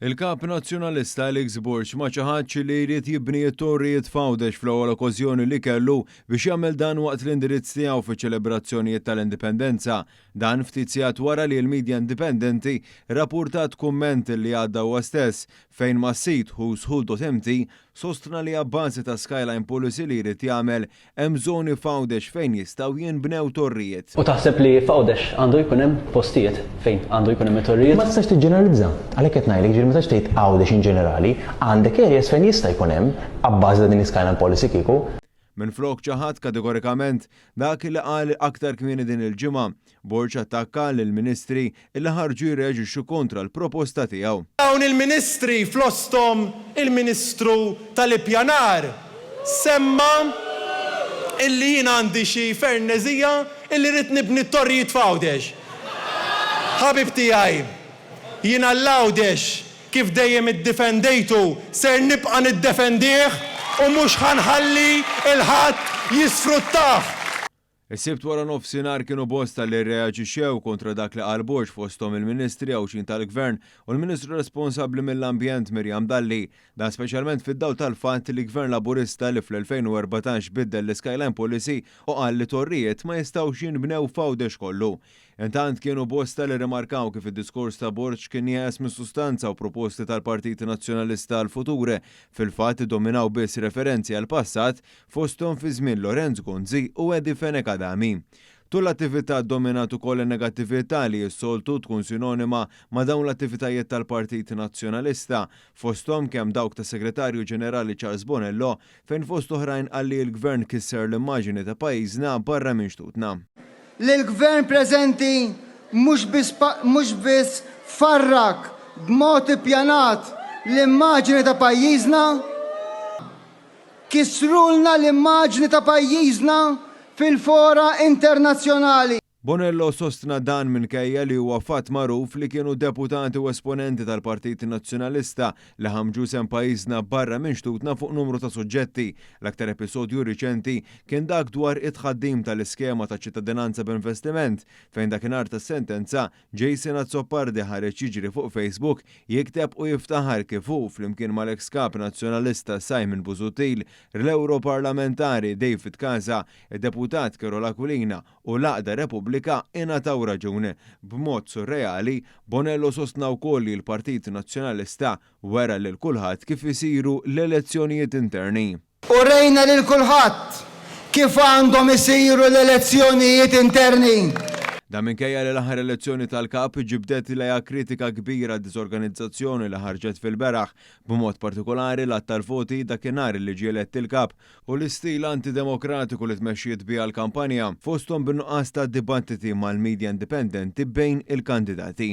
Il-kap nazzjonalista Alex Burch ma ċaħadx li jrid jibni t-torrijiet f'Għawdex fl-ewwel okkożjoni li kellu biex jagħmel dan waqt l-indirizz tiegħu fiċ-ċelebrazzjonijiet tal-Indipendenza. Dan ftit sigħat wara li l-medja indipendenti rrappurtat kumment li għadda huwa stess fejn ma sit Who's Who.mt sostna li għabbażi ta' Skyline Policy li jrid jagħmel hemm żoni f'Għawdex fejn jistgħu jinbnew torrijiet. U taħseb li f'Għawdex għandu jkun hemm postijiet fejn għandu jkun hemm torrijiet? Ma tistax tiġġeneralizza. Għalhekk qed ngħidlek ġieli ma tistax tgħid Għawdex in ġenerali, għandek areas fejn jista' jkun hemm abbażi ta' din Skyline Policy kieku. Minflok ċaħat kategorikament dak li qal aktar kmieni din il-ġimgħa, Burch attakka lill-Ministri illi ħarġu jirreaġixxu kontra l-proposta tiegħu. Dawn il-Ministri flosthom il-Ministru tal-Ippjanar semma illi jien għandi xi ferneżija illi rid nibni torrijiet f'Għawdex. Ħabib tiegħi, jiena l-Għawdex kif dejjem iddefendejtu ser nibqa' niddefendih u mhux ħanħalli il-ħadd jisfruttah. Is-sibt wara nofsinhar kienu bosta li rreaġixxew kontra dak li qal Burch fosthom il-Ministri Għawxin tal-Gvern u l-Ministru responsabbli mill-Ambjent Miriam Dalli, dan speċjalment fid-dawl tal-fatt li Gvern Laburista li fl-2014 biddel l-Skyline Policy u qal li torrijiet ma jistgħux jinbnew f'Għawdex kollu. Intant kienu bosta li rimarkaw kif id-diskors ta' Burch kien jeqes mis-sustanza u proposti tal-Partit Nazzjonalista għall-Futur fil-fatt dominaw biss referenzi għall-passat fosthom fi żmien Lorenz Gonzi u Edi Fenek Adami. Tul l-attività dominat ukoll in-negattività li s-soltu tkun sinonima ma' dawn l-attivitajiet tal-Partit Nazzjonalista fosthom kemm dawk ta' Segretarju Ġenerali Charles Bonello fejn fost oħrajn qal li l-Gvern kisser l-immaġini ta' pajjiżna barra minn xtutna. L-Gvern preżenti mhux biss farrak b'mod ippjanat l-immaġini ta' pajjiżna, kisrulna l-immaġini ta' pajjiżna fil-fora internazzjonali. Bonello sostna dan minkejja li huwa fatt magħruf li kienu deputati u esponenti tal-Partit Nazzjonalista li ħamġu sem pajjiżna barra minn xtutna fuq numru ta' suġġetti. L-aktar episodju riċenti kien dak dwar it-tħaddim tal-iskema ta' ċittadinanza b'investiment fejn dakinhar tas-sentenza Jason Azzopardi ħareġ jiġri fuq Facebook jikteb u jiftaħar kif hu flimkien mal-ex kap nazzjonalista Simon Busuttil, l-Europarlamentari David Casa, id-deputat Carola Aquilina u l-Aqda Repubblika ingħataw raġuni. B'mod surreali, Bonello sostna wkoll li l-Partit Nazzjonalista wera lil kulħadd kif isiru l-elezzjonijiet interni. U rejna lil kulħadd kif għandhom isiru l-elezzjonijiet interni. Da minkejja li l-aħħar elezzjoni tal-kap ġibdet ilha kritika kbira d-diżorganizzazzjoni li ħarġet fil-beraħ b'mod partikolari l-att tal-voti dakinhar li ġie elett il-kap u l-istil antidemokratiku li tmexxiet biha l-kampanja fosthom bin-nuqqas ta' dibattiti mal-medja indipendenti bejn il-kandidati.